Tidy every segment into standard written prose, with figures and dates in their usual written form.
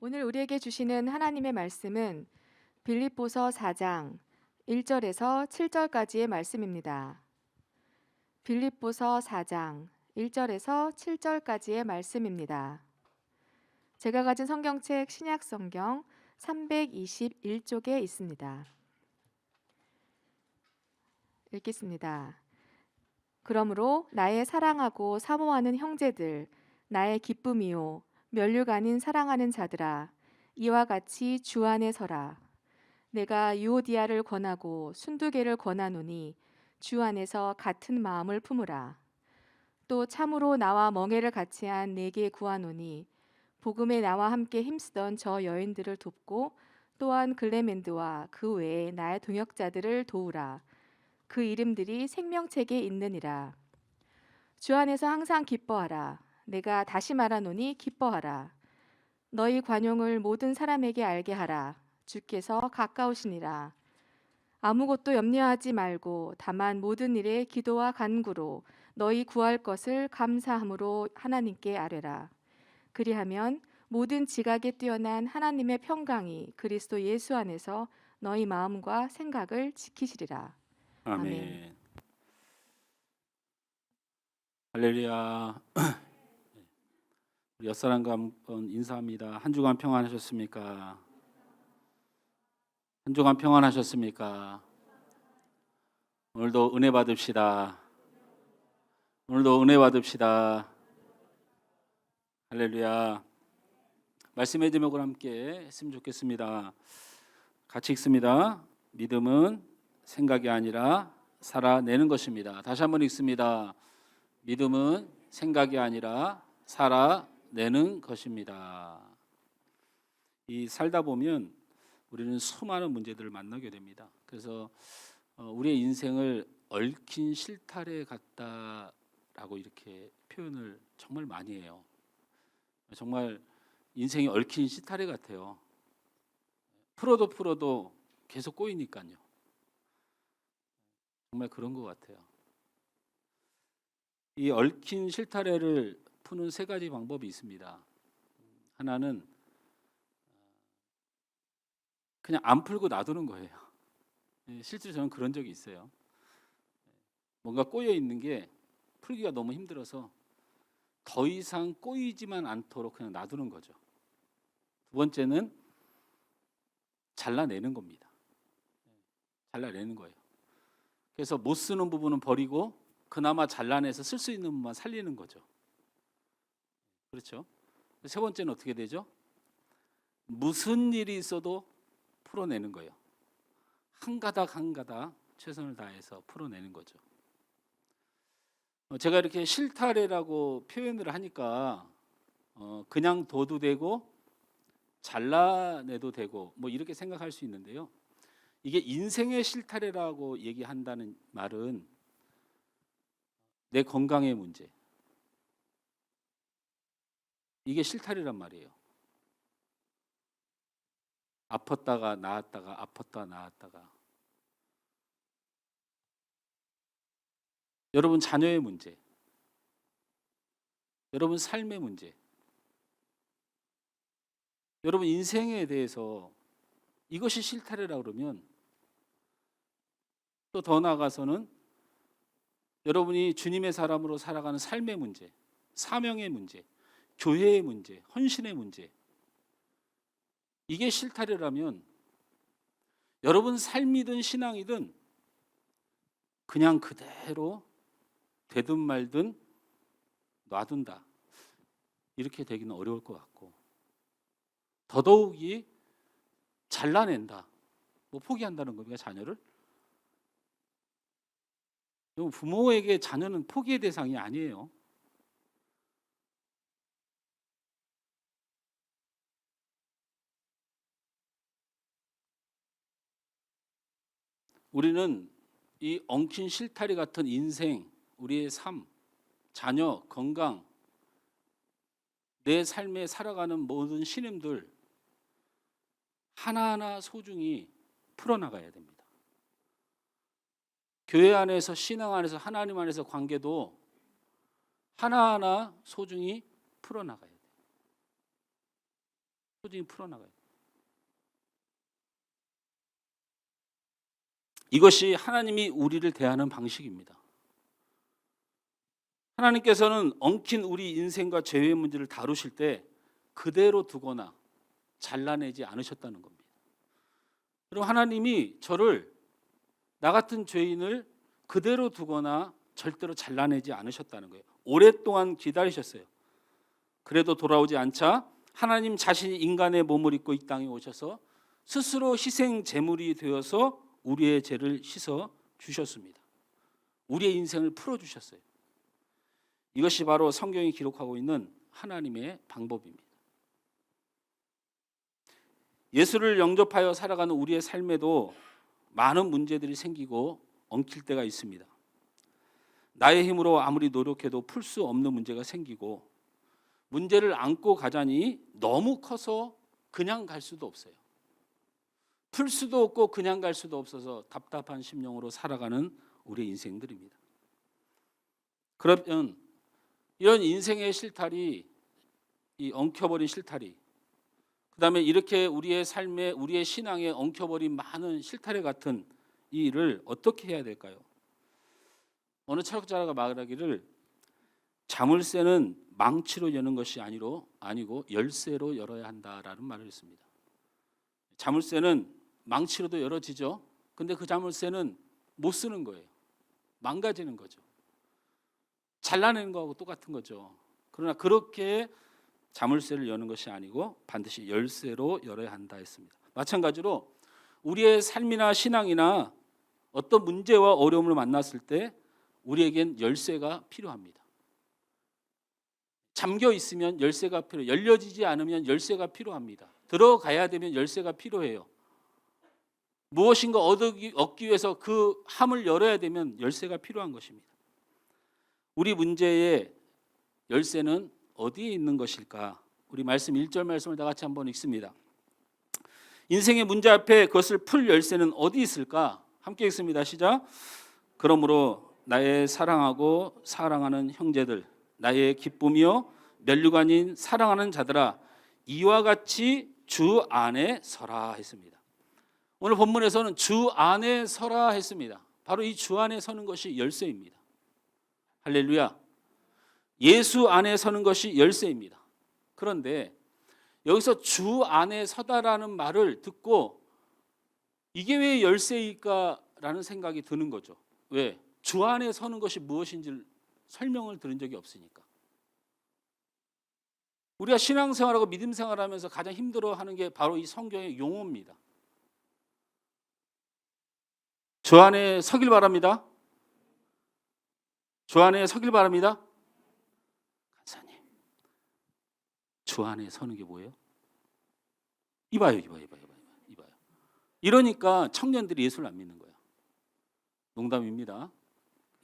오늘 우리에게 주시는 하나님의 말씀은 빌립보서 4장 1절에서 7절까지의 말씀입니다. 빌립보서 4장 1절에서 7절까지의 말씀입니다. 제가 가진 성경책 신약성경 321쪽에 있습니다. 읽겠습니다. 그러므로 나의 사랑하고 사모하는 형제들, 나의 기쁨이요 면류가 아닌 사랑하는 자들아, 이와 같이 주 안에 서라. 내가 유오디아를 권하고 순두개를 권하노니 주 안에서 같은 마음을 품으라. 또 참으로 나와 멍에를 같이 한 네게 구하노니 복음에 나와 함께 힘쓰던 저 여인들을 돕고 또한 글레멘드와 그 외에 나의 동역자들을 도우라. 그 이름들이 생명책에 있느니라. 주 안에서 항상 기뻐하라. 내가 다시 말하노니 기뻐하라. 너희 관용을 모든 사람에게 알게 하라. 주께서 가까우시니라. 아무것도 염려하지 말고 다만 모든 일에 기도와 간구로 너희 구할 것을 감사함으로 하나님께 아뢰라. 그리하면 모든 지각에 뛰어난 하나님의 평강이 그리스도 예수 안에서 너희 마음과 생각을 지키시리라. 아멘. 아멘. 할렐루야. 우리 옆사람과 한번 인사합니다. 한 주간 평안하셨습니까? 한 주간 평안하셨습니까? 오늘도 은혜 받읍시다. 오늘도 은혜 받읍시다. 할렐루야. 말씀의 제목을 함께 했으면 좋겠습니다. 같이 읽습니다. 믿음은 생각이 아니라 살아내는 것입니다. 다시 한번 읽습니다. 믿음은 생각이 아니라 살아내는 것입니다. 이 살다 보면 우리는 수많은 문제들을 만나게 됩니다. 그래서 우리의 인생을 얽힌 실타래 같다라고 이렇게 표현을 정말 많이 해요. 정말 인생이 얽힌 실타래 같아요. 풀어도 계속 꼬이니까요. 정말 그런 것 같아요. 이 얽힌 실타래를 푸는 세 가지 방법이 있습니다. 하나는 그냥 안 풀고 놔두는 거예요. 실제로 저는 그런 적이 있어요. 뭔가 꼬여 있는 게 풀기가 너무 힘들어서 더 이상 꼬이지만 않도록 그냥 놔두는 거죠. 두 번째는 잘라내는 겁니다. 잘라내는 거예요. 그래서 못 쓰는 부분은 버리고 그나마 잘라내서 쓸 수 있는 부분만 살리는 거죠. 그렇죠? 세 번째는 어떻게 되죠? 무슨 일이 있어도 풀어내는 거예요. 한 가닥 한 가닥 최선을 다해서 풀어내는 거죠. 제가 이렇게 실타래라고 표현을 하니까 그냥 둬도 되고 잘라내도 되고 뭐 이렇게 생각할 수 있는데요. 이게 인생의 실타래라고 얘기한다는 말은 내 건강의 문제, 이게 실타래란 말이에요. 아팠다가 나았다가 아팠다가 나았다가. 여러분 자녀의 문제, 여러분 삶의 문제, 여러분 인생에 대해서 이것이 실타래라고 그러면 또 더 나아가서는 여러분이 주님의 사람으로 살아가는 삶의 문제, 사명의 문제, 교회의 문제, 헌신의 문제, 이게 실타래라면 여러분 삶이든 신앙이든 그냥 그대로 되든 말든 놔둔다, 이렇게 되기는 어려울 것 같고, 더더욱이 잘라낸다, 뭐 포기한다는 겁니까? 자녀를? 부모에게 자녀는 포기의 대상이 아니에요. 우리는 이 엉킨 실타래 같은 인생, 우리의 삶, 자녀, 건강, 내 삶에 살아가는 모든 신임들 하나하나 소중히 풀어나가야 됩니다. 교회 안에서, 신앙 안에서, 하나님 안에서 관계도 하나하나 소중히 풀어나가야 돼요. 소중히 풀어나가요. 이것이 하나님이 우리를 대하는 방식입니다. 하나님께서는 엉킨 우리 인생과 죄의 문제를 다루실 때 그대로 두거나 잘라내지 않으셨다는 겁니다. 그럼 하나님이 저를, 나 같은 죄인을 그대로 두거나 절대로 잘라내지 않으셨다는 거예요. 오랫동안 기다리셨어요. 그래도 돌아오지 않자 하나님 자신이 인간의 몸을 입고 이 땅에 오셔서 스스로 희생 제물이 되어서 우리의 죄를 씻어 주셨습니다. 우리의 인생을 풀어 주셨어요. 이것이 바로 성경이 기록하고 있는 하나님의 방법입니다. 예수를 영접하여 살아가는 우리의 삶에도 많은 문제들이 생기고 엉킬 때가 있습니다. 나의 힘으로 아무리 노력해도 풀 수 없는 문제가 생기고, 문제를 안고 가자니 너무 커서 그냥 갈 수도 없어요. 풀 수도 없고 그냥 갈 수도 없어서 답답한 심령으로 살아가는 우리의 인생들입니다. 그러면 이런 인생의 실타리, 이 엉켜버린 실타리, 그 다음에 이렇게 우리의 삶에, 우리의 신앙에 엉켜버린 많은 실타래 같은 이 일을 어떻게 해야 될까요? 어느 철학자가 말하기를 자물쇠는 망치로 여는 것이 아니고 열쇠로 열어야 한다라는 말을 했습니다. 자물쇠는 망치로도 열어지죠. 근데 그 자물쇠는 못 쓰는 거예요. 망가지는 거죠. 잘라내는 거하고 똑같은 거죠. 그러나 그렇게 자물쇠를 여는 것이 아니고 반드시 열쇠로 열어야 한다 했습니다. 마찬가지로 우리의 삶이나 신앙이나 어떤 문제와 어려움을 만났을 때 우리에겐 열쇠가 필요합니다. 잠겨 있으면 열쇠가 필요해요. 열려지지 않으면 열쇠가 필요합니다. 들어가야 되면 열쇠가 필요해요. 무엇인가 얻기 위해서 그 함을 열어야 되면 열쇠가 필요한 것입니다. 우리 문제의 열쇠는 어디에 있는 것일까? 우리 말씀 1절 말씀을 다 같이 한번 읽습니다. 인생의 문제 앞에 그것을 풀 열쇠는 어디 있을까? 함께 읽습니다. 시작. 그러므로 나의 사랑하고 사랑하는 형제들, 나의 기쁨이요 면류관인 사랑하는 자들아, 이와 같이 주 안에 서라 했습니다. 오늘 본문에서는 주 안에 서라 했습니다. 바로 이 주 안에 서는 것이 열쇠입니다. 할렐루야. 예수 안에 서는 것이 열쇠입니다. 그런데 여기서 주 안에 서다라는 말을 듣고 이게 왜 열쇠일까라는 생각이 드는 거죠. 왜? 주 안에 서는 것이 무엇인지 설명을 들은 적이 없으니까. 우리가 신앙생활하고 믿음생활하면서 가장 힘들어하는 게 바로 이 성경의 용어입니다. 주 안에 서길 바랍니다. 주 안에 서길 바랍니다. 간사님, 주 안에 서는 게 뭐예요? 이봐요. 이러니까 청년들이 예수를 안 믿는 거예요. 농담입니다.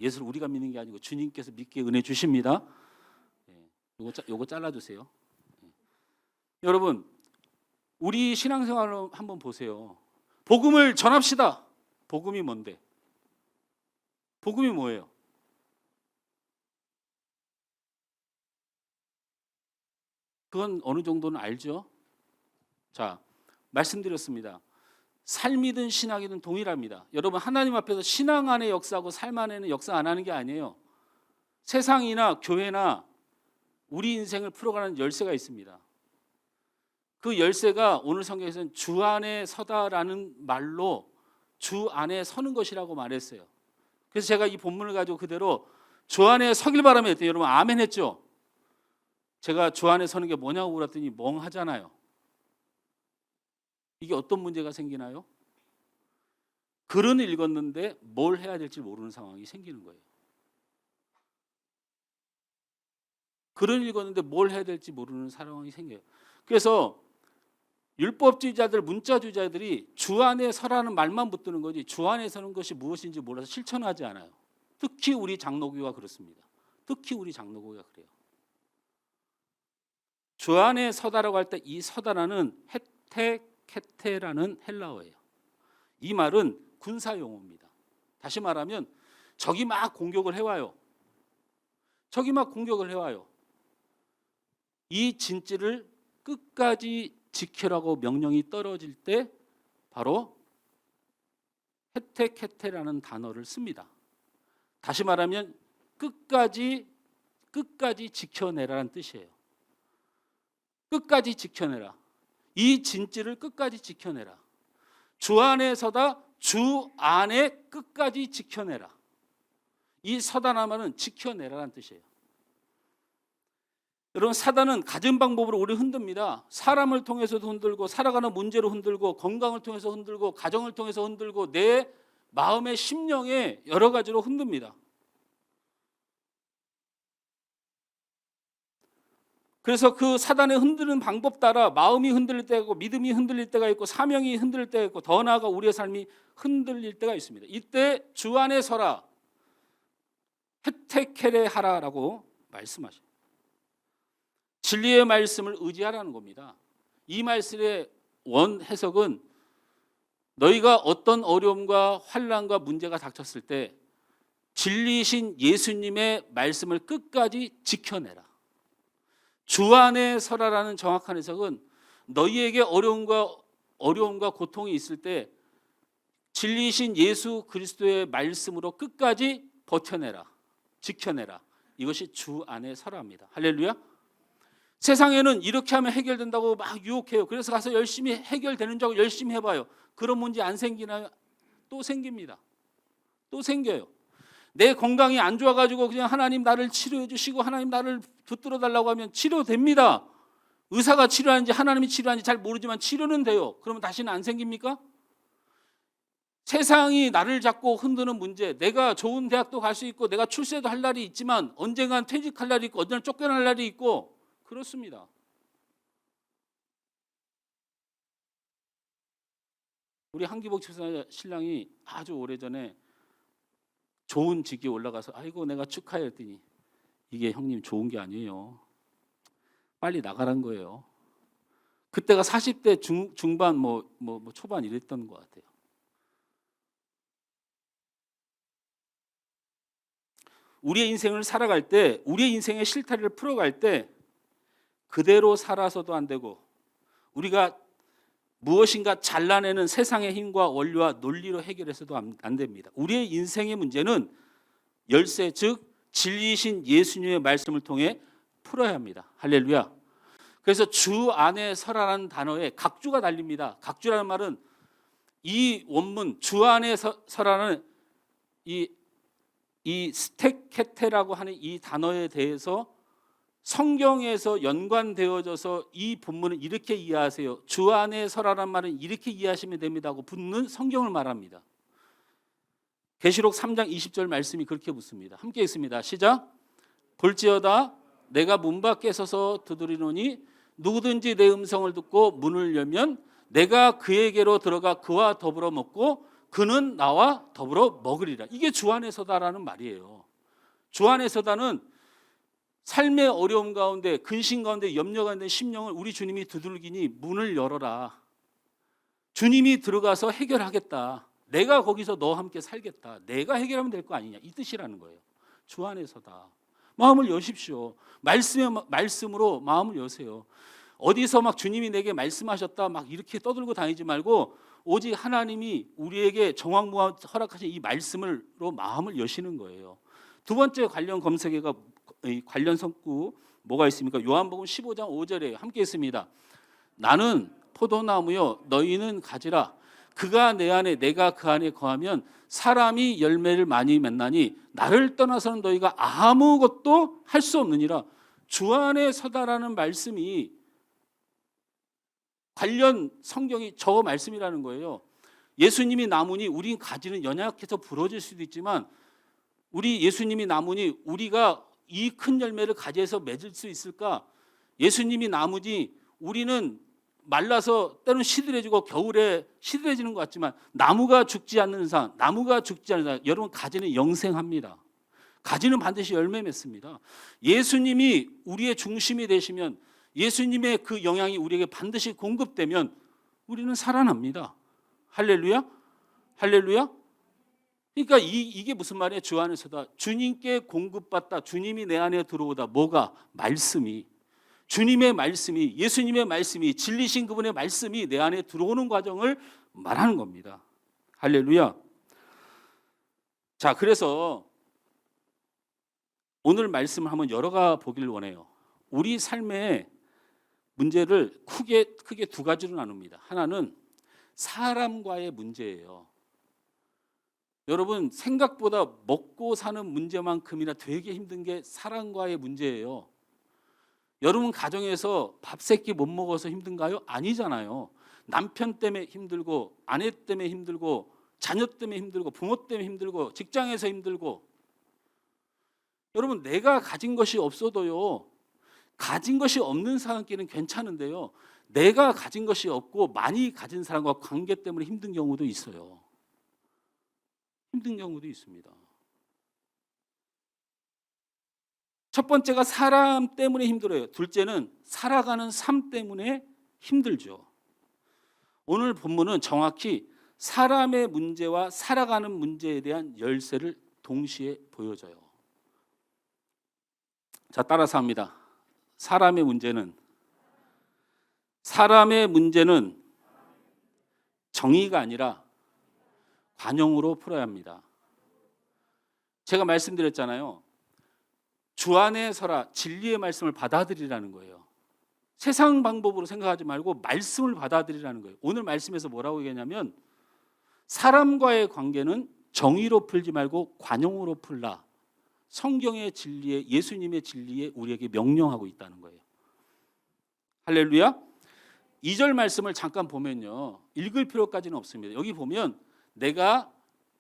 예수를 우리가 믿는 게 아니고 주님께서 믿게 은혜 주십니다. 요거 잘라주세요. 여러분, 우리 신앙생활을 한번 보세요. 복음을 전합시다. 복음이 뭔데? 복음이 뭐예요? 그건 어느 정도는 알죠? 자, 말씀드렸습니다. 삶이든 신앙이든 동일합니다. 여러분, 하나님 앞에서 신앙 안에 역사하고 삶 안에는 역사 안 하는 게 아니에요. 세상이나 교회나 우리 인생을 풀어가는 열쇠가 있습니다. 그 열쇠가 오늘 성경에서는 주 안에 서다라는 말로 주 안에 서는 것이라고 말했어요. 그래서 제가 이 본문을 가지고 그대로 주 안에 서길 바라며 했더니 여러분 아멘 했죠? 제가 주 안에 서는 게 뭐냐고 물었더니 멍하잖아요. 이게 어떤 문제가 생기나요? 글은 읽었는데 뭘 해야 될지 모르는 상황이 생기는 거예요. 글은 읽었는데 뭘 해야 될지 모르는 상황이 생겨요. 그래서 율법주의자들, 문자주의자들이 주 안에 서라는 말만 붙드는 거지 주 안에 서는 것이 무엇인지 몰라서 실천하지 않아요. 특히 우리 장로교가 그렇습니다. 특히 우리 장로교가 그래요. 주 안에 서다라고 할 때 이 서다라는 헤테케테라는 헬라어예요. 이 말은 군사용어입니다. 다시 말하면 적이 막 공격을 해와요. 적이 막 공격을 해와요. 이 진지를 끝까지 지키라고 명령이 떨어질 때 바로 헤테케테라는 단어를 씁니다. 다시 말하면 끝까지 지켜내라는 뜻이에요. 끝까지 지켜내라. 이 진지를 끝까지 지켜내라. 주 안에 서다, 주 안에 끝까지 지켜내라. 이 서다란 말은 지켜내라는 뜻이에요. 여러분, 사단은 가진 방법으로 우리를 흔듭니다. 사람을 통해서도 흔들고, 살아가는 문제로 흔들고, 건강을 통해서 흔들고, 가정을 통해서 흔들고, 내 마음의 심령에 여러 가지로 흔듭니다. 그래서 그 사단의 흔드는 방법 따라 마음이 흔들릴 때가 있고, 믿음이 흔들릴 때가 있고, 사명이 흔들릴 때가 있고, 더 나아가 우리의 삶이 흔들릴 때가 있습니다. 이때 주 안에 서라, 헤테케레 하라라고 말씀하셔요. 진리의 말씀을 의지하라는 겁니다. 이 말씀의 원 해석은 너희가 어떤 어려움과 환난과 문제가 닥쳤을 때 진리이신 예수님의 말씀을 끝까지 지켜내라. 주 안에 서라라는 정확한 해석은 너희에게 어려움과 고통이 있을 때 진리이신 예수 그리스도의 말씀으로 끝까지 버텨내라, 지켜내라. 이것이 주 안에 서라입니다. 할렐루야. 세상에는 이렇게 하면 해결된다고 막 유혹해요. 그래서 가서 열심히 해결되는 줄 알고 열심히 해봐요. 그런 문제 안 생기나요? 또 생깁니다. 또 생겨요. 내 건강이 안 좋아가지고 그냥 하나님 나를 치료해 주시고 하나님 나를 붙들어 달라고 하면 치료됩니다. 의사가 치료하는지 하나님이 치료하는지 잘 모르지만 치료는 돼요. 그러면 다시는 안 생깁니까? 세상이 나를 잡고 흔드는 문제, 내가 좋은 대학도 갈 수 있고 내가 출세도 할 날이 있지만 언젠간 퇴직할 날이 있고 언젠간 쫓겨날 날이 있고 그렇습니다. 우리 한기복 집사 신랑이 아주 오래전에 좋은 직위에 올라가서 아이고 내가 축하해 했더니 이게 형님 좋은 게 아니에요. 빨리 나가란 거예요. 그때가 40대 중반 뭐 초반 이랬던 것 같아요. 우리의 인생을 살아갈 때, 우리의 인생의 실타래를 풀어갈 때 그대로 살아서도 안 되고 우리가 무엇인가 잘라내는 세상의 힘과 원리와 논리로 해결해서도 안 됩니다. 우리의 인생의 문제는 열쇠, 즉 진리이신 예수님의 말씀을 통해 풀어야 합니다. 할렐루야. 그래서 주 안에 서라라는 단어에 각주가 달립니다. 각주라는 말은 이 원문 주 안에 서라는 이 스테케테라고 하는 이 단어에 대해서 성경에서 연관되어져서 이 본문을 이렇게 이해하세요. 주 안에 서라란 말은 이렇게 이해하시면 됩니다 하고 붙는 성경을 말합니다. 계시록 3장 20절 말씀이 그렇게 붙습니다. 함께 읽습니다. 시작. 볼지어다 내가 문 밖에 서서 두드리노니 누구든지 내 음성을 듣고 문을 열면 내가 그에게로 들어가 그와 더불어 먹고 그는 나와 더불어 먹으리라. 이게 주 안에 서다라는 말이에요. 주 안에 서다는 삶의 어려움 가운데 근심 가운데 염려 가운데 심령을 우리 주님이 두들기니 문을 열어라. 주님이 들어가서 해결하겠다. 내가 거기서 너와 함께 살겠다. 내가 해결하면 될 거 아니냐. 이 뜻이라는 거예요. 주 안에 서다. 마음을 여십시오. 말씀으로 마음을 여세요. 어디서 막 주님이 내게 말씀하셨다 막 이렇게 떠들고 다니지 말고 오직 하나님이 우리에게 정황무화 허락하신 이 말씀으로 마음을 여시는 거예요. 두 번째 관련 검색어가 관련 성구 뭐가 있습니까? 요한복음 15장 5절에 함께 있습니다. 나는 포도나무요 너희는 가지라. 그가 내 안에 내가 그 안에 거하면 사람이 열매를 많이 맺나니 나를 떠나서는 너희가 아무것도 할 수 없느니라. 주 안에 서다라는 말씀이 관련 성경이 저 말씀이라는 거예요. 예수님이 나무니 우린 가지는 연약해서 부러질 수도 있지만 우리 예수님이 나무니 우리가 이 큰 열매를 가지에서 맺을 수 있을까? 예수님이 나무니 우리는 말라서 때로는 시들해지고 겨울에 시들해지는 것 같지만 나무가 죽지 않는 이상 여러분 가지는 영생합니다. 가지는 반드시 열매 맺습니다. 예수님이 우리의 중심이 되시면 예수님의 그 영향이 우리에게 반드시 공급되면 우리는 살아납니다. 할렐루야? 할렐루야? 그러니까 이게 무슨 말이에요? 주 안에서다. 주님께 공급받다. 주님이 내 안에 들어오다. 뭐가? 말씀이. 주님의 말씀이, 예수님의 말씀이, 진리신 그분의 말씀이 내 안에 들어오는 과정을 말하는 겁니다. 할렐루야. 자, 그래서 오늘 말씀을 한번 열어가 보길 원해요. 우리 삶의 문제를 크게 두 가지로 나눕니다. 하나는 사람과의 문제예요. 여러분, 생각보다 먹고 사는 문제만큼이나 되게 힘든 게 사람과의 문제예요. 여러분 가정에서 밥 세 끼 못 먹어서 힘든가요? 아니잖아요. 남편 때문에 힘들고, 아내 때문에 힘들고, 자녀 때문에 힘들고, 부모 때문에 힘들고, 직장에서 힘들고. 여러분, 내가 가진 것이 없어도요, 가진 것이 없는 사람끼리는 괜찮은데요, 내가 가진 것이 없고 많이 가진 사람과 관계 때문에 힘든 경우도 있어요. 힘든 경우도 있습니다. 첫 번째가 사람 때문에 힘들어요. 둘째는 살아가는 삶 때문에 힘들죠. 오늘 본문은 정확히 사람의 문제와 살아가는 문제에 대한 열쇠를 동시에 보여줘요. 자, 따라서 합니다. 사람의 문제는 정의가 아니라 관용으로 풀어야 합니다. 제가 말씀드렸잖아요. 주 안에 서라, 진리의 말씀을 받아들이라는 거예요. 세상 방법으로 생각하지 말고 말씀을 받아들이라는 거예요. 오늘 말씀에서 뭐라고 얘기하냐면 사람과의 관계는 정의로 풀지 말고 관용으로 풀라. 성경의 진리에, 예수님의 진리에 우리에게 명령하고 있다는 거예요. 할렐루야. 2절 말씀을 잠깐 보면요, 읽을 필요까지는 없습니다. 여기 보면 내가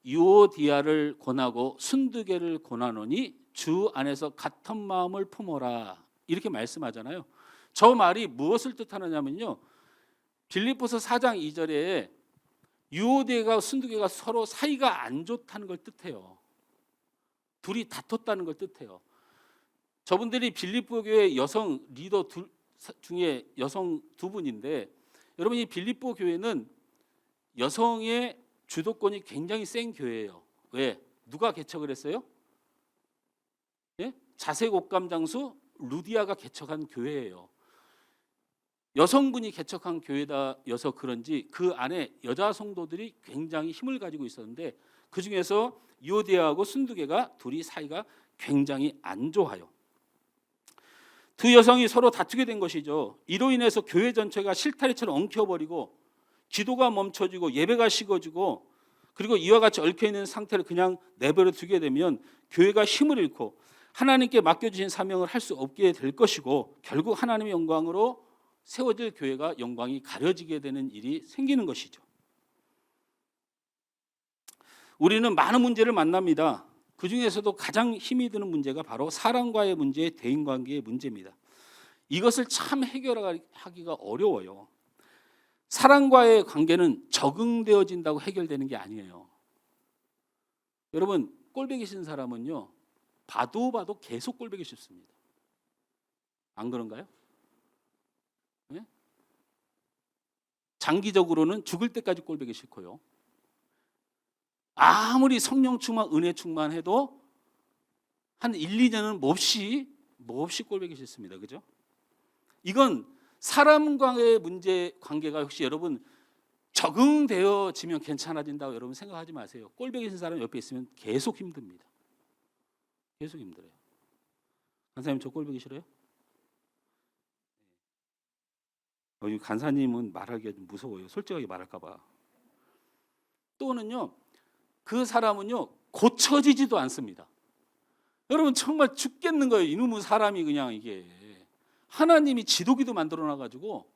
유오디아를 권하고 순두개를 권하노니 주 안에서 같은 마음을 품어라, 이렇게 말씀하잖아요. 저 말이 무엇을 뜻하느냐면요, 빌립보서 4장 2절에 유오디아가 순두개가 서로 사이가 안 좋다는 걸 뜻해요. 둘이 다퉜다는 걸 뜻해요. 저분들이 빌립보 교회 여성 리더 중에 여성 두 분인데, 여러분 이 빌립보 교회는 여성의 주도권이 굉장히 센 교회예요. 왜? 누가 개척을 했어요? 예? 자색 옷감 장수 루디아가 개척한 교회예요. 여성분이 개척한 교회다여서 그런지 그 안에 여자 성도들이 굉장히 힘을 가지고 있었는데, 그 중에서 유오디아하고 순두개가 둘이 사이가 굉장히 안 좋아요. 두 여성이 서로 다투게 된 것이죠. 이로 인해서 교회 전체가 실타래처럼 엉켜버리고 기도가 멈춰지고 예배가 식어지고, 그리고 이와 같이 얽혀있는 상태를 그냥 내버려 두게 되면 교회가 힘을 잃고 하나님께 맡겨주신 사명을 할 수 없게 될 것이고, 결국 하나님의 영광으로 세워질 교회가 영광이 가려지게 되는 일이 생기는 것이죠. 우리는 많은 문제를 만납니다. 그 중에서도 가장 힘이 드는 문제가 바로 사람과의 문제, 대인관계의 문제입니다. 이것을 참 해결하기가 어려워요. 사람과의 관계는 적응되어진다고 해결되는 게 아니에요. 여러분, 꼴보기 싫은 사람은요, 봐도 계속 꼴보기 싫습니다. 안 그런가요? 네? 장기적으로는 죽을 때까지 꼴보기 싫고요. 아무리 성령 충만, 은혜 충만해도 한 1, 2년은 몹시 꼴보기 싫습니다. 그죠? 이건 사람과의 문제 관계가 혹시 여러분 적응되어지면 괜찮아진다고 여러분 생각하지 마세요. 꼴보기 싫은 사람 옆에 있으면 계속 힘듭니다. 계속 힘들어요. 간사님, 저 꼴보기 싫어요? 간사님은 말하기가 좀 무서워요. 솔직하게 말할까 봐. 또는요, 그 사람은요 고쳐지지도 않습니다. 여러분 정말 죽겠는 거예요. 이놈의 사람이 그냥 이게 하나님이 지도기도 만들어놔가지고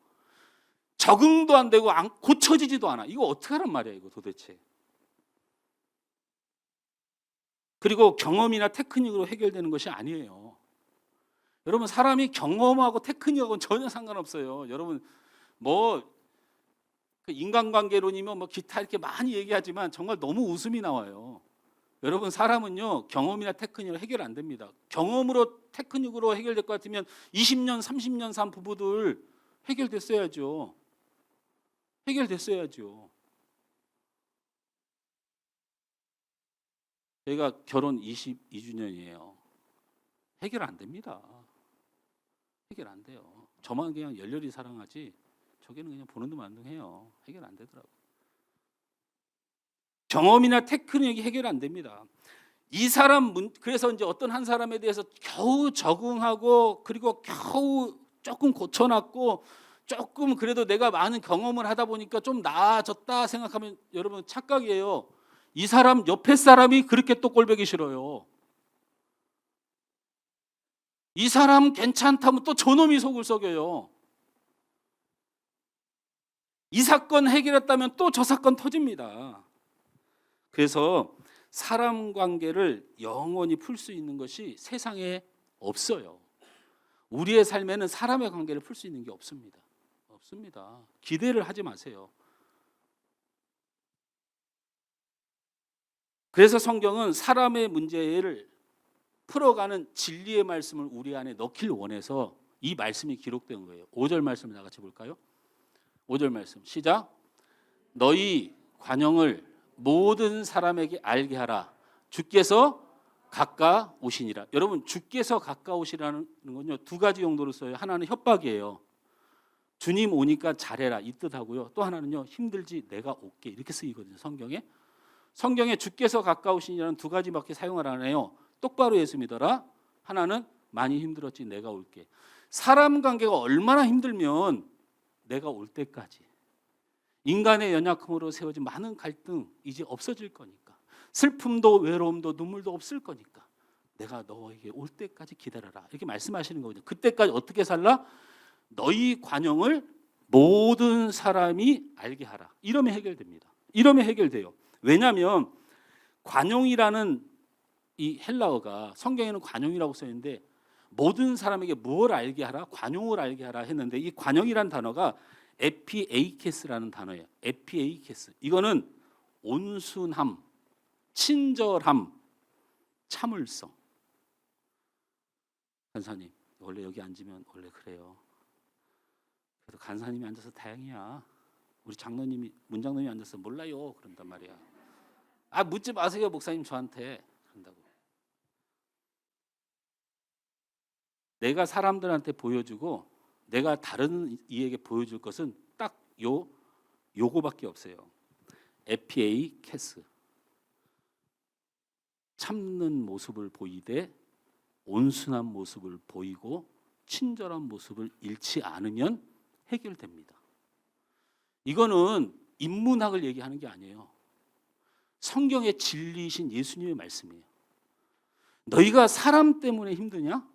적응도 안 되고 고쳐지지도 않아. 이거 어떻게 하란 말이야 이거 도대체. 그리고 경험이나 테크닉으로 해결되는 것이 아니에요. 여러분 사람이 경험하고 테크닉하고는 전혀 상관없어요. 여러분 뭐 인간관계론이면 뭐 기타 이렇게 많이 얘기하지만 정말 너무 웃음이 나와요. 여러분 사람은요 경험이나 테크닉으로 해결 안 됩니다. 경험으로 테크닉으로 해결될 것 같으면 20년 30년 산 부부들 해결됐어야죠. 저희가 결혼 22주년이에요. 해결 안 됩니다. 해결 안 돼요. 저만 그냥 열렬히 사랑하지 저기는 그냥 보는 듯 만둥해요. 해결 안 되더라고요. 경험이나 테크닉이 해결 안 됩니다. 이 사람 그래서 이제 어떤 한 사람에 대해서 겨우 적응하고 그리고 겨우 조금 고쳐놨고 조금 그래도 내가 많은 경험을 하다 보니까 좀 나아졌다 생각하면 여러분 착각이에요. 이 사람 옆에 사람이 그렇게 또 꼴보기 싫어요. 이 사람 괜찮다면 또 저놈이 속을 썩여요. 이 사건 해결했다면 또 저 사건 터집니다. 그래서 사람 관계를 영원히 풀 수 있는 것이 세상에 없어요. 우리의 삶에는 사람의 관계를 풀 수 있는 게 없습니다. 없습니다. 기대를 하지 마세요. 그래서 성경은 사람의 문제를 풀어가는 진리의 말씀을 우리 안에 넣길 원해서 이 말씀이 기록된 거예요. 5절 말씀을 다 같이 볼까요? 5절 말씀 시작. 너희 관용을 모든 사람에게 알게 하라. 주께서 가까우시니라. 여러분 주께서 가까우시라는 건요 두 가지 용도로 써요. 하나는 협박이에요. 주님 오니까 잘해라 이 뜻하고요. 또 하나는요 힘들지 내가 올게 이렇게 쓰이거든요. 성경에 주께서 가까우시니라는 두 가지밖에 사용을 안 해요. 똑바로 예수 믿어라. 하나는 많이 힘들었지 내가 올게. 사람 관계가 얼마나 힘들면 내가 올 때까지 인간의 연약함으로 세워진 많은 갈등 이제 없어질 거니까 슬픔도 외로움도 눈물도 없을 거니까 내가 너에게 올 때까지 기다려라 이렇게 말씀하시는 거거든요. 그때까지 어떻게 살라? 너희 관용을 모든 사람이 알게 하라. 이러면 해결됩니다. 이러면 해결돼요. 왜냐하면 관용이라는 이 헬라어가 성경에는 관용이라고 써 있는데 모든 사람에게 무엇을 알게 하라? 관용을 알게 하라 했는데 이 관용이라는 단어가 에피에이케스라는 단어예요. 에피에이케스. 이거는 온순함, 친절함, 참을성. 간사님, 원래 여기 앉으면 원래 그래요. 그래도 간사님이 앉아서 다행이야. 우리 장로님이 문장로님이 앉아서 몰라요. 그런단 말이야. 아 묻지 마세요, 목사님 저한테. 그런다고. 내가 사람들한테 보여주고 내가 다른 이에게 보여줄 것은 딱 요거밖에 없어요. 에피에이 캐스. 참는 모습을 보이되 온순한 모습을 보이고 친절한 모습을 잃지 않으면 해결됩니다. 이거는 인문학을 얘기하는 게 아니에요. 성경의 진리이신 예수님의 말씀이에요. 너희가 사람 때문에 힘드냐?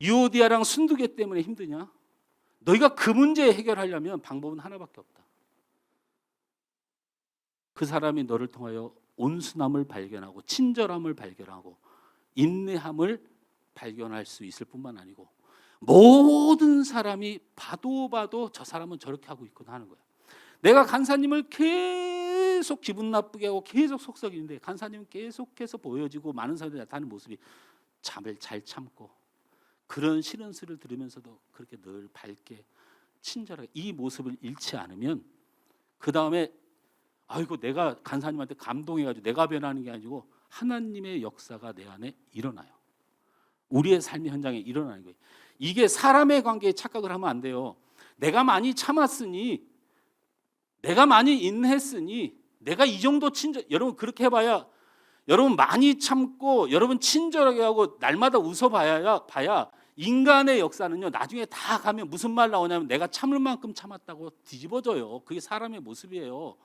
유오디아랑 순두개 때문에 힘드냐? 너희가 그 문제 해결하려면 방법은 하나밖에 없다. 그 사람이 너를 통하여 온순함을 발견하고 친절함을 발견하고 인내함을 발견할 수 있을 뿐만 아니고 모든 사람이 봐도 저 사람은 저렇게 하고 있구나 하는 거야. 내가 간사님을 계속 기분 나쁘게 하고 계속 속썩이는데 간사님은 계속해서 보여지고 많은 사람들이 나타나는 모습이 잠을 잘 참고 그런 싫은 소리를 들으면서도 그렇게 늘 밝게 친절하게 이 모습을 잃지 않으면 그 다음에 아이고 내가 간사님한테 감동해가지고 내가 변하는 게 아니고 하나님의 역사가 내 안에 일어나요. 우리의 삶의 현장에 일어나는 거예요. 이게 사람의 관계에 착각을 하면 안 돼요. 내가 많이 참았으니 내가 많이 인내했으니 내가 이 정도 친절 여러분 그렇게 해봐야 여러분 많이 참고 여러분 친절하게 하고 날마다 웃어봐야 인간의 역사는요 나중에 다 가면 무슨 말 나오냐면 내가 참을 만큼 참았다고 뒤집어져요. 그게 사람의 모습이에요.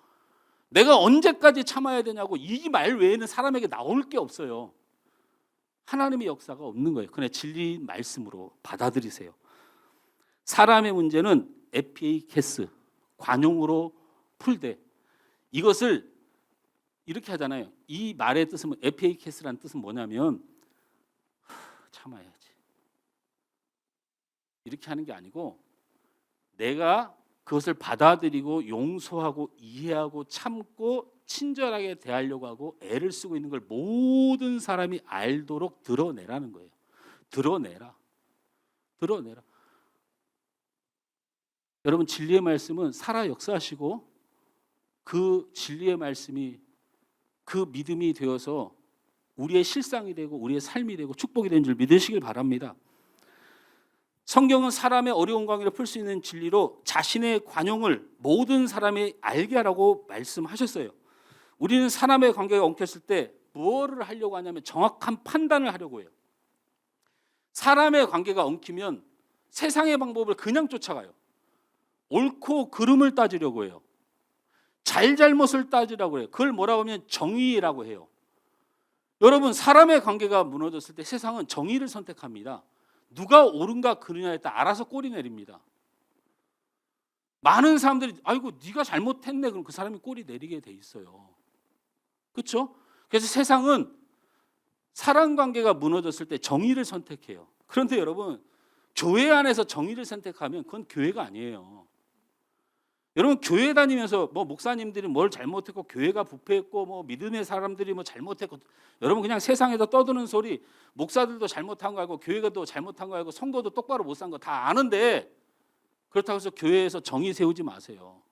내가 언제까지 참아야 되냐고 이 말 외에는 사람에게 나올 게 없어요. 하나님의 역사가 없는 거예요. 그냥 진리 말씀으로 받아들이세요. 사람의 문제는 에피케스 관용으로 풀되 이것을 이렇게 하잖아요. 이 말의 뜻은 에피케스라는 뜻은 뭐냐면 참아야지. 이렇게 하는 게 아니고 내가 그것을 받아들이고 용서하고 이해하고 참고 친절하게 대하려고 하고 애를 쓰고 있는 걸 모든 사람이 알도록 드러내라는 거예요. 드러내라. 여러분 진리의 말씀은 살아 역사하시고 그 진리의 말씀이 그 믿음이 되어서 우리의 실상이 되고 우리의 삶이 되고 축복이 되는 줄 믿으시길 바랍니다. 성경은 사람의 어려운 관계를 풀 수 있는 진리로 자신의 관용을 모든 사람이 알게 하라고 말씀하셨어요. 우리는 사람의 관계가 엉켰을 때 무엇을 하려고 하냐면 정확한 판단을 하려고 해요. 사람의 관계가 엉키면 세상의 방법을 그냥 쫓아가요. 옳고 그름을 따지려고 해요. 잘잘못을 따지라고 해요. 그걸 뭐라고 하면 정의라고 해요. 여러분, 사람의 관계가 무너졌을 때 세상은 정의를 선택합니다. 누가 옳은가 그르냐에 따라 알아서 꼬리 내립니다. 많은 사람들이 아이고 네가 잘못했네 그럼 그 사람이 꼬리 내리게 돼 있어요. 그렇죠? 그래서 세상은 사람 관계가 무너졌을 때 정의를 선택해요. 그런데 여러분, 교회 안에서 정의를 선택하면 그건 교회가 아니에요. 여러분, 교회 다니면서 뭐 목사님들이 뭘 잘못했고 교회가 부패했고 뭐 믿음의 사람들이 뭐 잘못했고, 여러분 그냥 세상에서 떠드는 소리, 목사들도 잘못한 거 알고 교회가 또 잘못한 거 알고 성도도 똑바로 못 산 거 다 아는데, 그렇다고 해서 교회에서 정의 세우지 마세요.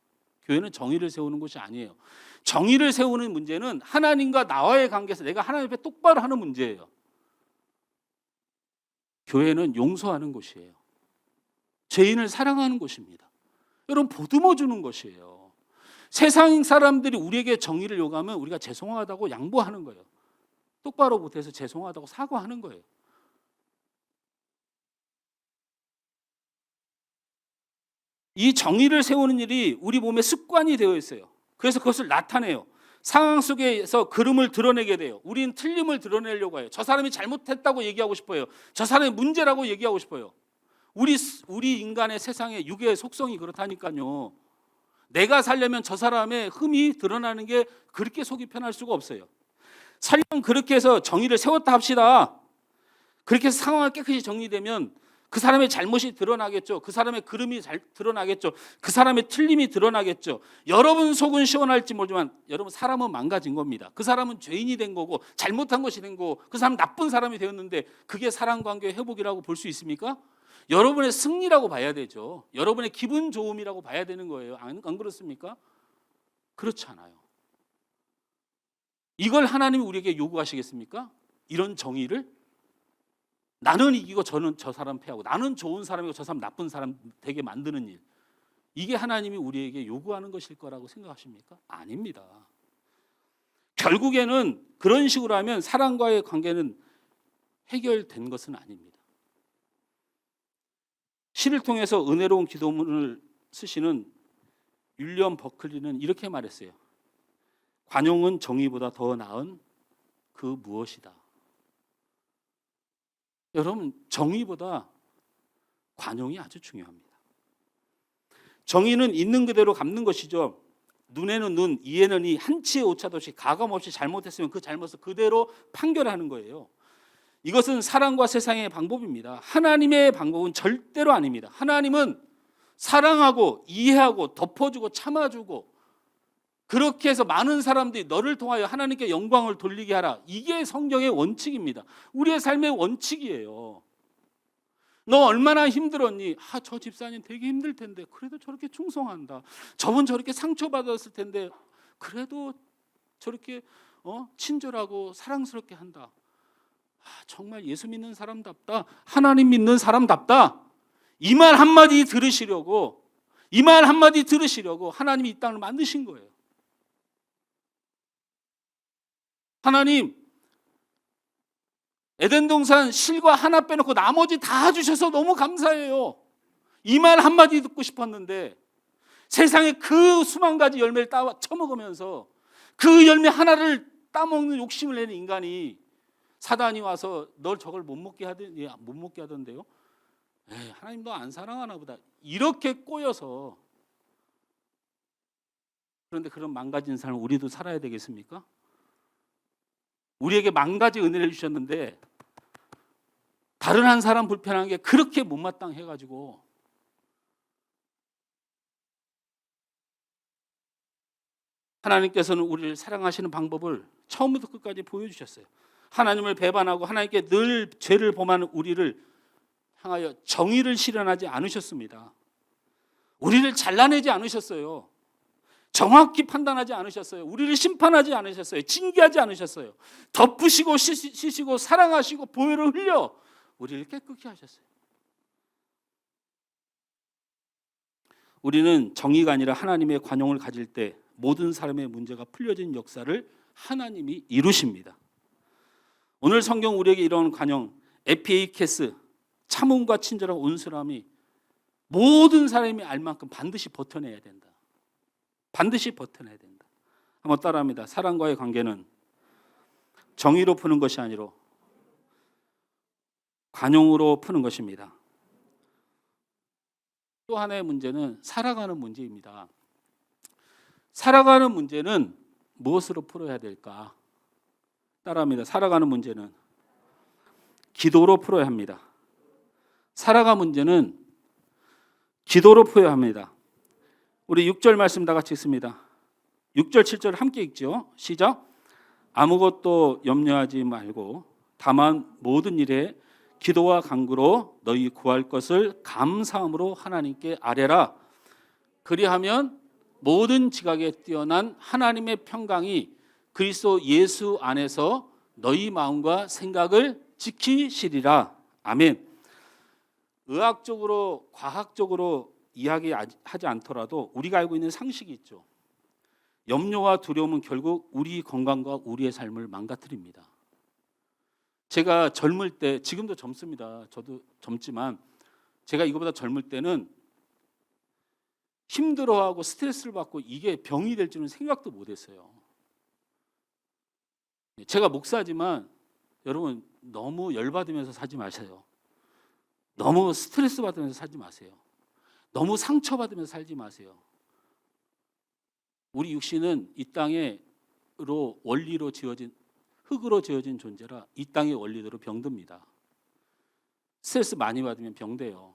교회는 정의를 세우는 곳이 아니에요. 정의를 세우는 문제는 하나님과 나와의 관계에서 내가 하나님 앞에 똑바로 하는 문제예요. 교회는 용서하는 곳이에요. 죄인을 사랑하는 곳입니다. 여러분, 보듬어 주는 것이에요. 세상 사람들이 우리에게 정의를 요구하면 우리가 죄송하다고 양보하는 거예요. 똑바로 못해서 죄송하다고 사과하는 거예요. 이 정의를 세우는 일이 우리 몸에 습관이 되어 있어요. 그래서 그것을 나타내요. 상황 속에서 그름을 드러내게 돼요. 우리는 틀림을 드러내려고 해요. 저 사람이 잘못했다고 얘기하고 싶어요. 저 사람이 문제라고 얘기하고 싶어요. 우리 인간의 세상의 육의 속성이 그렇다니까요. 내가 살려면 저 사람의 흠이 드러나는 게 그렇게 속이 편할 수가 없어요. 설령 그렇게 해서 정의를 세웠다 합시다. 그렇게 해서 상황이 깨끗이 정리되면 그 사람의 잘못이 드러나겠죠. 그 사람의 그름이 잘 드러나겠죠. 그 사람의 틀림이 드러나겠죠. 여러분 속은 시원할지 모르지만 여러분, 사람은 망가진 겁니다. 그 사람은 죄인이 된 거고 잘못한 것이 된 거고 그 사람은 나쁜 사람이 되었는데 그게 사람관계 회복이라고 볼 수 있습니까? 여러분의 승리라고 봐야 되죠. 여러분의 기분 좋음이라고 봐야 되는 거예요. 안 그렇습니까? 그렇지 않아요. 이걸 하나님이 우리에게 요구하시겠습니까? 이런 정의를? 나는 이기고 저는 저 사람 패하고, 나는 좋은 사람이고 저 사람 나쁜 사람 되게 만드는 일, 이게 하나님이 우리에게 요구하는 것일 거라고 생각하십니까? 아닙니다. 결국에는 그런 식으로 하면 사람과의 관계는 해결된 것은 아닙니다. 시를 통해서 은혜로운 기도문을 쓰시는 윌리엄 버클리는 이렇게 말했어요. 관용은 정의보다 더 나은 그 무엇이다. 여러분, 정의보다 관용이 아주 중요합니다. 정의는 있는 그대로 갚는 것이죠. 눈에는 눈, 이에는 이, 한치의 오차도 없이 가감 없이 잘못했으면 그 잘못을 그대로 판결하는 거예요. 이것은 사랑과 세상의 방법입니다. 하나님의 방법은 절대로 아닙니다. 하나님은 사랑하고 이해하고 덮어주고 참아주고, 그렇게 해서 많은 사람들이 너를 통하여 하나님께 영광을 돌리게 하라. 이게 성경의 원칙입니다. 우리의 삶의 원칙이에요. 너 얼마나 힘들었니? 저 집사님 되게 힘들 텐데 그래도 저렇게 충성한다. 저분 저렇게 상처받았을 텐데 그래도 저렇게 친절하고 사랑스럽게 한다. 정말 예수 믿는 사람답다. 하나님 믿는 사람답다. 이 말 한마디 들으시려고, 이 말 한마디 들으시려고 하나님이 이 땅을 만드신 거예요. 하나님, 에덴 동산 실과 하나 빼놓고 나머지 다 주셔서 너무 감사해요. 이 말 한마디 듣고 싶었는데 세상에 그 수만 가지 열매를 처먹으면서 그 열매 하나를 따먹는 욕심을 내는 인간이, 사단이 와서 널 저걸 못 먹게 하던데요. 하나님 너 안 사랑하나 보다. 이렇게 꼬여서, 그런데 그런 망가진 삶을 우리도 살아야 되겠습니까? 우리에게 망가지 은혜를 주셨는데 다른 한 사람 불편한 게 그렇게 못마땅해가지고 하나님께서는 우리를 사랑하시는 방법을 처음부터 끝까지 보여주셨어요. 하나님을 배반하고 하나님께 늘 죄를 범하는 우리를 향하여 정의를 실현하지 않으셨습니다. 우리를 잘라내지 않으셨어요. 정확히 판단하지 않으셨어요. 우리를 심판하지 않으셨어요. 징계하지 않으셨어요. 덮으시고 씻으시고 사랑하시고 보혈을 흘려 우리를 깨끗게 하셨어요. 우리는 정의가 아니라 하나님의 관용을 가질 때 모든 사람의 문제가 풀려진 역사를 하나님이 이루십니다. 오늘 성경 우리에게 이런 관용, 에피에이케스, 참음과 친절한 온순함이 모든 사람이 알 만큼 반드시 버텨내야 된다. 반드시 버텨내야 된다. 한번 따라합니다. 사랑과의 관계는 정의로 푸는 것이 아니라 관용으로 푸는 것입니다. 또 하나의 문제는 살아가는 문제입니다. 살아가는 문제는 무엇으로 풀어야 될까? 따라합니다. 살아가는 문제는 기도로 풀어야 합니다. 살아가는 문제는 기도로 풀어야 합니다. 우리 6절 말씀 다 같이 읽습니다. 6절 7절 함께 읽죠. 시작. 아무것도 염려하지 말고 다만 모든 일에 기도와 간구로 너희 구할 것을 감사함으로 하나님께 아뢰라. 그리하면 모든 지각에 뛰어난 하나님의 평강이 그리스도 예수 안에서 너희 마음과 생각을 지키시리라. 아멘. 의학적으로 과학적으로 이야기하지 않더라도 우리가 알고 있는 상식이 있죠. 염려와 두려움은 결국 우리 건강과 우리의 삶을 망가뜨립니다. 제가 젊을 때, 지금도 젊습니다. 저도 젊지만 제가 이거보다 젊을 때는 힘들어하고 스트레스를 받고 이게 병이 될 줄은 생각도 못했어요. 제가 목사지만 여러분 너무 열받으면서 살지 마세요. 너무 스트레스 받으면서 살지 마세요. 너무 상처받으면서 살지 마세요. 우리 육신은 이 땅으로 원리로 지어진 흙으로 지어진 존재라 이 땅의 원리대로 병듭니다. 스트레스 많이 받으면 병돼요.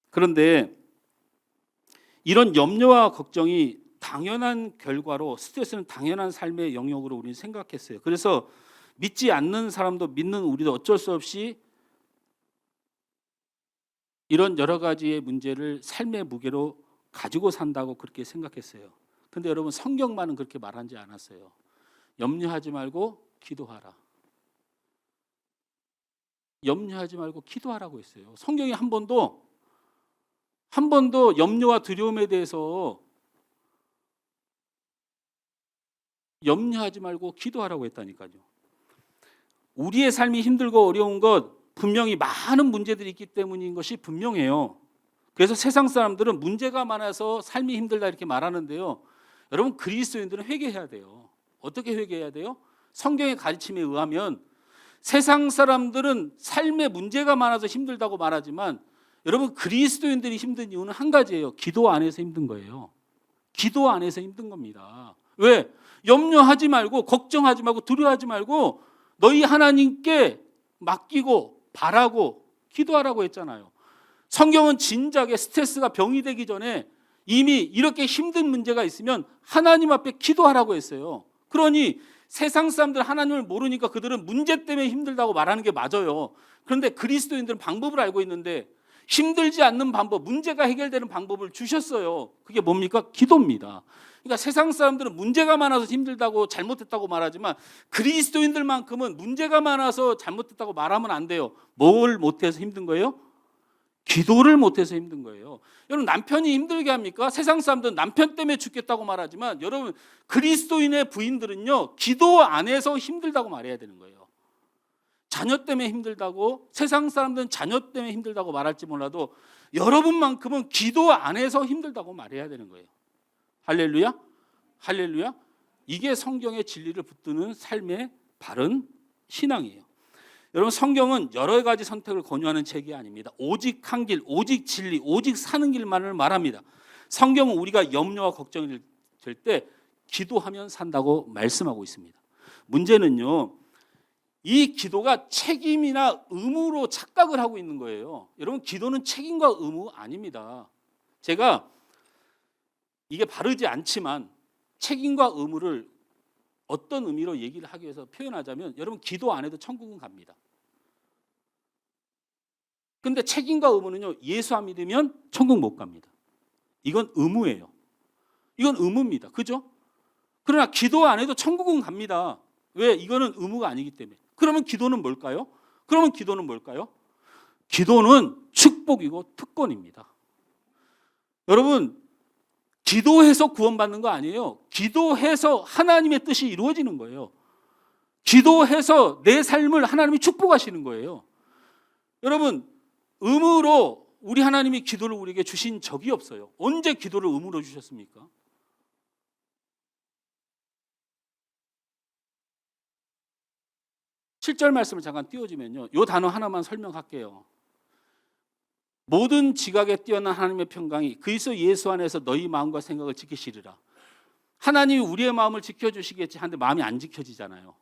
그런데 이런 염려와 걱정이 당연한 결과로 스트레스는 당연한 삶의 영역으로 우리는 생각했어요. 그래서 믿지 않는 사람도 믿는 우리도 어쩔 수 없이 이런 여러 가지의 문제를 삶의 무게로 가지고 산다고 그렇게 생각했어요. 근데 여러분 성경만은 그렇게 말하지 않았어요. 염려하지 말고 기도하라. 염려하지 말고 기도하라고 했어요. 성경이 한 번도 염려와 두려움에 대해서 염려하지 말고 기도하라고 했다니까요. 우리의 삶이 힘들고 어려운 것 분명히 많은 문제들이 있기 때문인 것이 분명해요. 그래서 세상 사람들은 문제가 많아서 삶이 힘들다 이렇게 말하는데요. 여러분 그리스도인들은 회개해야 돼요. 어떻게 회개해야 돼요? 성경의 가르침에 의하면 세상 사람들은 삶에 문제가 많아서 힘들다고 말하지만 여러분 그리스도인들이 힘든 이유는 한 가지예요. 기도 안에서 힘든 거예요. 기도 안에서 힘든 겁니다. 왜? 염려하지 말고 걱정하지 말고 두려워하지 말고 너희 하나님께 맡기고 바라고 기도하라고 했잖아요. 성경은 진작에 스트레스가 병이 되기 전에 이미 이렇게 힘든 문제가 있으면 하나님 앞에 기도하라고 했어요. 그러니 세상 사람들 하나님을 모르니까 그들은 문제 때문에 힘들다고 말하는 게 맞아요. 그런데 그리스도인들은 방법을 알고 있는데 힘들지 않는 방법, 문제가 해결되는 방법을 주셨어요. 그게 뭡니까? 기도입니다. 그러니까 세상 사람들은 문제가 많아서 힘들다고 잘못했다고 말하지만 그리스도인들만큼은 문제가 많아서 잘못했다고 말하면 안 돼요. 뭘 못해서 힘든 거예요? 기도를 못해서 힘든 거예요. 여러분 남편이 힘들게 합니까? 세상 사람들은 남편 때문에 죽겠다고 말하지만 여러분 그리스도인의 부인들은요 기도 안에서 힘들다고 말해야 되는 거예요. 자녀 때문에 힘들다고 세상 사람들은 자녀 때문에 힘들다고 말할지 몰라도 여러분만큼은 기도 안에서 힘들다고 말해야 되는 거예요. 할렐루야? 할렐루야? 이게 성경의 진리를 붙드는 삶의 바른 신앙이에요. 여러분 성경은 여러 가지 선택을 권유하는 책이 아닙니다. 오직 한 길, 오직 진리, 오직 사는 길만을 말합니다. 성경은 우리가 염려와 걱정이 될 때 기도하면 산다고 말씀하고 있습니다. 문제는요. 이 기도가 책임이나 의무로 착각을 하고 있는 거예요. 여러분 기도는 책임과 의무 아닙니다. 제가 이게 바르지 않지만 책임과 의무를 어떤 의미로 얘기를 하기 위해서 표현하자면 여러분 기도 안 해도 천국은 갑니다. 근데 책임과 의무는요. 예수 안 믿으면 천국 못 갑니다. 이건 의무예요. 이건 의무입니다. 그죠? 그러나 기도 안 해도 천국은 갑니다. 왜? 이거는 의무가 아니기 때문에. 그러면 기도는 뭘까요? 기도는 축복이고 특권입니다. 여러분, 기도해서 구원받는 거 아니에요. 기도해서 하나님의 뜻이 이루어지는 거예요. 기도해서 내 삶을 하나님이 축복하시는 거예요. 여러분, 의무로 우리 하나님이 기도를 우리에게 주신 적이 없어요. 언제 기도를 의무로 주셨습니까? 칠 절 말씀을 잠깐 띄워주면요, 이 단어 하나만 설명할게요. 모든 지각에 뛰어난 하나님의 평강이 그리스도 예수 안에서 너희 마음과 생각을 지키시리라. 하나님이 우리의 마음을 지켜주시겠지 하는데 마음이 안 지켜지잖아요.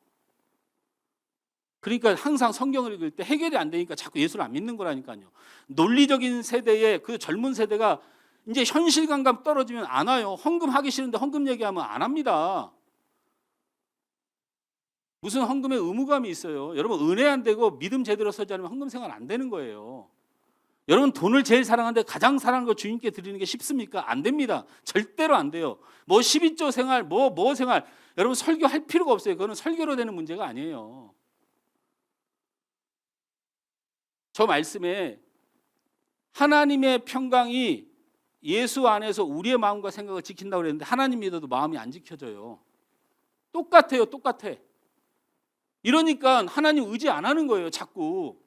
그러니까 항상 성경을 읽을 때 해결이 안 되니까 자꾸 예수를 안 믿는 거라니까요. 논리적인 세대의 그 젊은 세대가 이제 현실 감각 떨어지면 안 와요. 헌금하기 싫은데 헌금 얘기하면 안 합니다. 무슨 헌금에 의무감이 있어요. 여러분, 은혜 안 되고 믿음 제대로 서지 않으면 헌금 생활 안 되는 거예요. 여러분, 돈을 제일 사랑하는데 가장 사랑하는 거 주님께 드리는 게 쉽습니까? 안 됩니다. 절대로 안 돼요. 뭐 12조 생활, 뭐 생활, 여러분 설교할 필요가 없어요. 그거는 설교로 되는 문제가 아니에요. 저 말씀에 하나님의 평강이 예수 안에서 우리의 마음과 생각을 지킨다고 그랬는데 하나님 믿어도 마음이 안 지켜져요. 똑같아요. 똑같아. 이러니까 하나님 의지 안 하는 거예요. 자꾸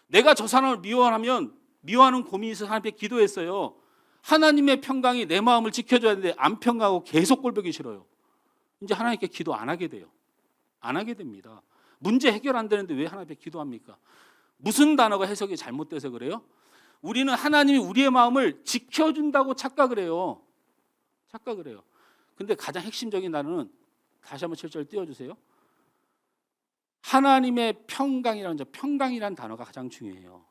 내가 저 사람을 미워하는 고민이 있어서 하나님께 기도했어요. 하나님의 평강이 내 마음을 지켜줘야 되는데 안 평강하고 계속 꼴보기 싫어요. 이제 하나님께 기도 안 하게 돼요. 안 하게 됩니다. 문제 해결 안 되는데 왜 하나님께 기도합니까? 무슨 단어가 해석이 잘못돼서 그래요? 우리는 하나님이 우리의 마음을 지켜준다고 착각을 해요. 착각을 해요. 근데 가장 핵심적인 단어는 다시 한번 7절 띄워주세요. 하나님의 평강이라는 단어가 가장 중요해요.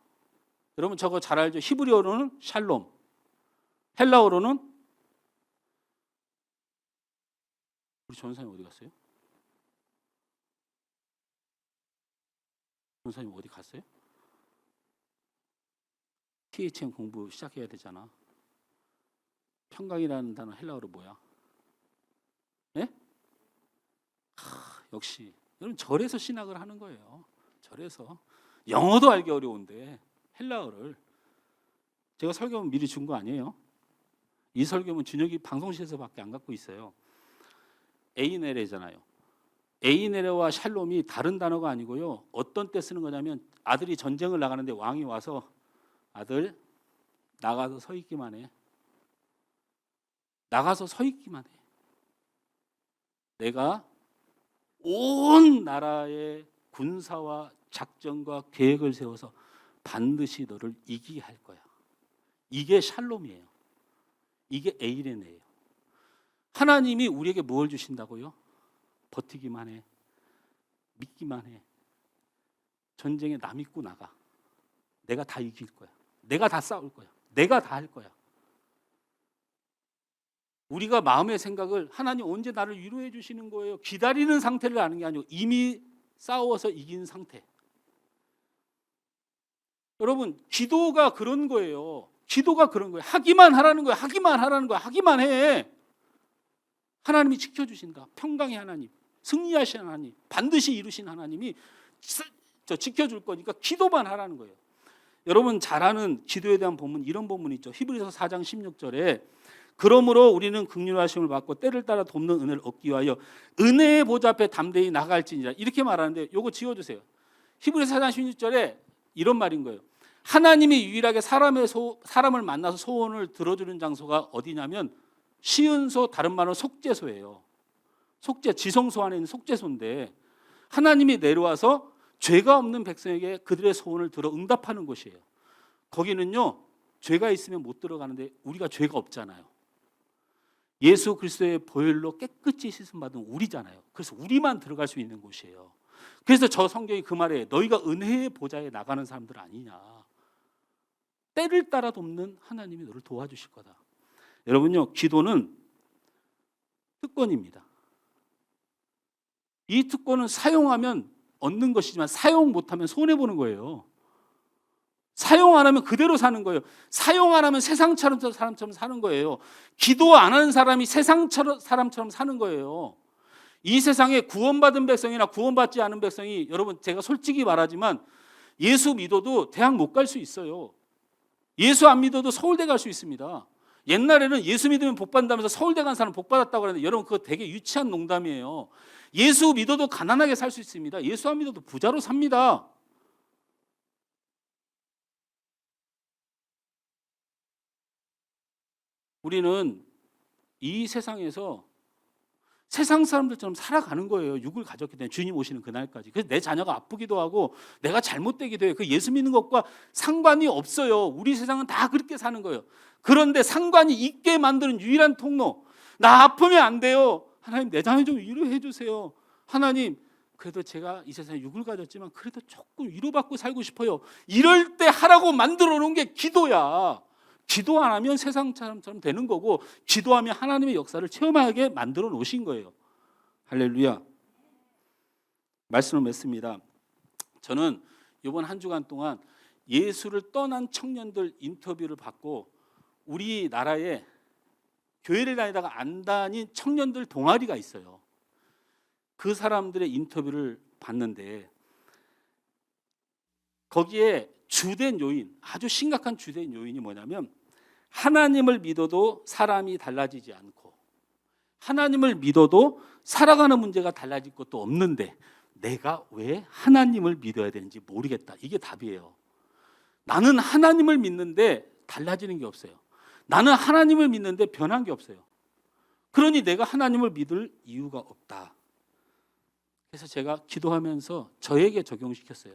여러분 저거 잘 알죠? 히브리어로는 샬롬, 헬라어로는 우리 전사님 어디 갔어요? 전사님 어디 갔어요? THM 공부 시작해야 되잖아. 평강이라는 단어 헬라어로 뭐야? 예? 역시 여러분 절에서 신학을 하는 거예요. 절에서 영어도 알기 어려운데 헬라어를 제가 설교문 미리 준 거 아니에요. 이 설교문 준혁이 방송실에서밖에 안 갖고 있어요. 에이네레잖아요. 에이네레와 샬롬이 다른 단어가 아니고요. 어떤 때 쓰는 거냐면 아들이 전쟁을 나가는데 왕이 와서 아들 나가서 서 있기만 해. 나가서 서 있기만 해. 내가 온 나라의 군사와 작전과 계획을 세워서 반드시 너를 이기게 할 거야. 이게 샬롬이에요. 이게 에이레네예요. 하나님이 우리에게 뭘 주신다고요? 버티기만 해. 믿기만 해. 전쟁에 나 믿고 나가. 내가 다 이길 거야. 내가 다 싸울 거야. 내가 다 할 거야. 우리가 마음의 생각을 하나님 언제 나를 위로해 주시는 거예요? 기다리는 상태를 아는 게 아니고 이미 싸워서 이긴 상태. 여러분 기도가 그런 거예요. 기도가 그런 거예요. 하기만 하라는 거예요. 하기만 하라는 거예요. 하기만 해. 하나님이 지켜주신다. 평강의 하나님, 승리하신 하나님, 반드시 이루신 하나님이 지켜줄 거니까 기도만 하라는 거예요. 여러분 잘 아는 기도에 대한 본문, 이런 본문 있죠. 히브리서 4장 16절에 그러므로 우리는 긍휼하심을 받고 때를 따라 돕는 은혜를 얻기 위하여 은혜의 보좌 앞에 담대히 나갈지니라, 이렇게 말하는데 요거 지워주세요. 히브리서 4장 16절에 이런 말인 거예요. 하나님이 유일하게 사람을 만나서 소원을 들어주는 장소가 어디냐면 시은소, 다른 말로 속죄소예요. 속죄, 지성소 안에 있는 속죄소인데 하나님이 내려와서 죄가 없는 백성에게 그들의 소원을 들어 응답하는 곳이에요. 거기는요 죄가 있으면 못 들어가는데 우리가 죄가 없잖아요. 예수 그리스도의 보혈로 깨끗이 씻음 받은 우리잖아요. 그래서 우리만 들어갈 수 있는 곳이에요. 그래서 저 성경이 그 말에 너희가 은혜의 보좌에 나가는 사람들 아니냐. 때를 따라 돕는 하나님이 너를 도와주실 거다. 여러분요, 기도는 특권입니다. 이 특권은 사용하면 얻는 것이지만 사용 못하면 손해보는 거예요. 사용 안 하면 그대로 사는 거예요. 사용 안 하면 세상처럼 사람처럼 사는 거예요. 기도 안 하는 사람이 세상처럼 사람처럼 사는 거예요. 이 세상에 구원받은 백성이나 구원받지 않은 백성이, 여러분 제가 솔직히 말하지만 예수 믿어도 대학 못 갈 수 있어요. 예수 안 믿어도 서울대 갈 수 있습니다. 옛날에는 예수 믿으면 복 받는다면서 서울대 간 사람 복 받았다고 하는데 여러분 그거 되게 유치한 농담이에요. 예수 믿어도 가난하게 살 수 있습니다. 예수 안 믿어도 부자로 삽니다. 우리는 이 세상에서 세상 사람들처럼 살아가는 거예요. 육을 가졌기 때문에 주님 오시는 그날까지. 그래서 내 자녀가 아프기도 하고 내가 잘못되기도 해요. 그 예수 믿는 것과 상관이 없어요. 우리 세상은 다 그렇게 사는 거예요. 그런데 상관이 있게 만드는 유일한 통로, 나 아프면 안 돼요. 하나님 내 자녀 좀 위로해 주세요. 하나님 그래도 제가 이 세상에 육을 가졌지만 그래도 조금 위로받고 살고 싶어요. 이럴 때 하라고 만들어 놓은 게 기도야. 기도 안 하면 세상 사람처럼 되는 거고, 기도하면 하나님의 역사를 체험하게 만들어 놓으신 거예요. 할렐루야. 말씀을 맺습니다. 저는 이번 한 주간 동안 예수를 떠난 청년들 인터뷰를 받고 우리나라에 교회를 다니다가 안 다닌 청년들 동아리가 있어요. 그 사람들의 인터뷰를 봤는데 거기에 주된 요인, 아주 심각한 주된 요인이 뭐냐면 하나님을 믿어도 사람이 달라지지 않고 하나님을 믿어도 살아가는 문제가 달라질 것도 없는데 내가 왜 하나님을 믿어야 되는지 모르겠다. 이게 답이에요. 나는 하나님을 믿는데 달라지는 게 없어요. 나는 하나님을 믿는데 변한 게 없어요. 그러니 내가 하나님을 믿을 이유가 없다. 그래서 제가 기도하면서 저에게 적용시켰어요.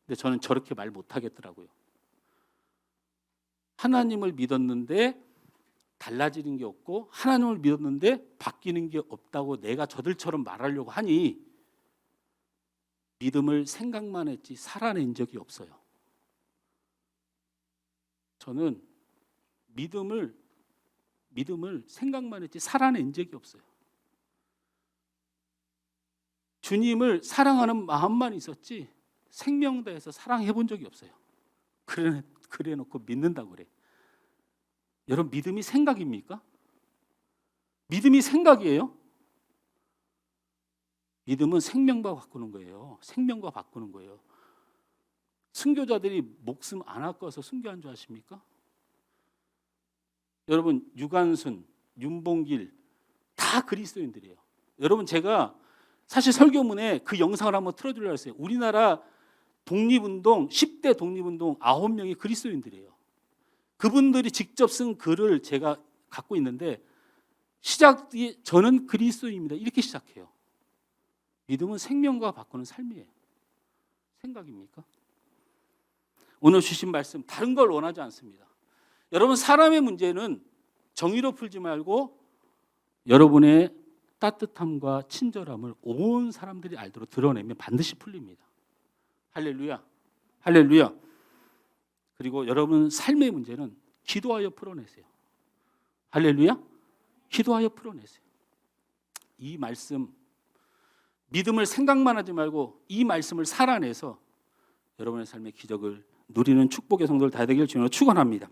근데 저는 저렇게 말 못하겠더라고요. 하나님을 믿었는데 달라지는 게 없고 하나님을 믿었는데 바뀌는 게 없다고 내가 저들처럼 말하려고 하니 믿음을 생각만 했지 살아낸 적이 없어요. 저는 믿음을 생각만 했지 살아낸 적이 없어요. 주님을 사랑하는 마음만 있었지 생명 다해서 사랑해 본 적이 없어요. 그래 놓고 믿는다고 그래. 여러분 믿음이 생각입니까? 믿음이 생각이에요? 믿음은 생명과 바꾸는 거예요. 생명과 바꾸는 거예요. 순교자들이 목숨 안 아까워서 순교한 줄 아십니까? 여러분 유관순, 윤봉길 다 그리스도인들이에요. 여러분 제가 사실 설교문에 그 영상을 한번 틀어주려고 했어요. 우리나라 독립운동 10대 독립운동 9명이 그리스도인들이에요. 그분들이 직접 쓴 글을 제가 갖고 있는데 시작이 저는 그리스도인입니다. 이렇게 시작해요. 믿음은 생명과 바꾸는 삶이에요. 생각입니까? 오늘 주신 말씀 다른 걸 원하지 않습니다. 여러분 사람의 문제는 정의로 풀지 말고 여러분의 따뜻함과 친절함을 온 사람들이 알도록 드러내면 반드시 풀립니다. 할렐루야. 할렐루야. 그리고 여러분 삶의 문제는 기도하여 풀어내세요. 할렐루야. 기도하여 풀어내세요. 이 말씀 믿음을 생각만 하지 말고 이 말씀을 살아내서 여러분의 삶의 기적을 누리는 축복의 성도들 다 되기를 주님으로 축원합니다.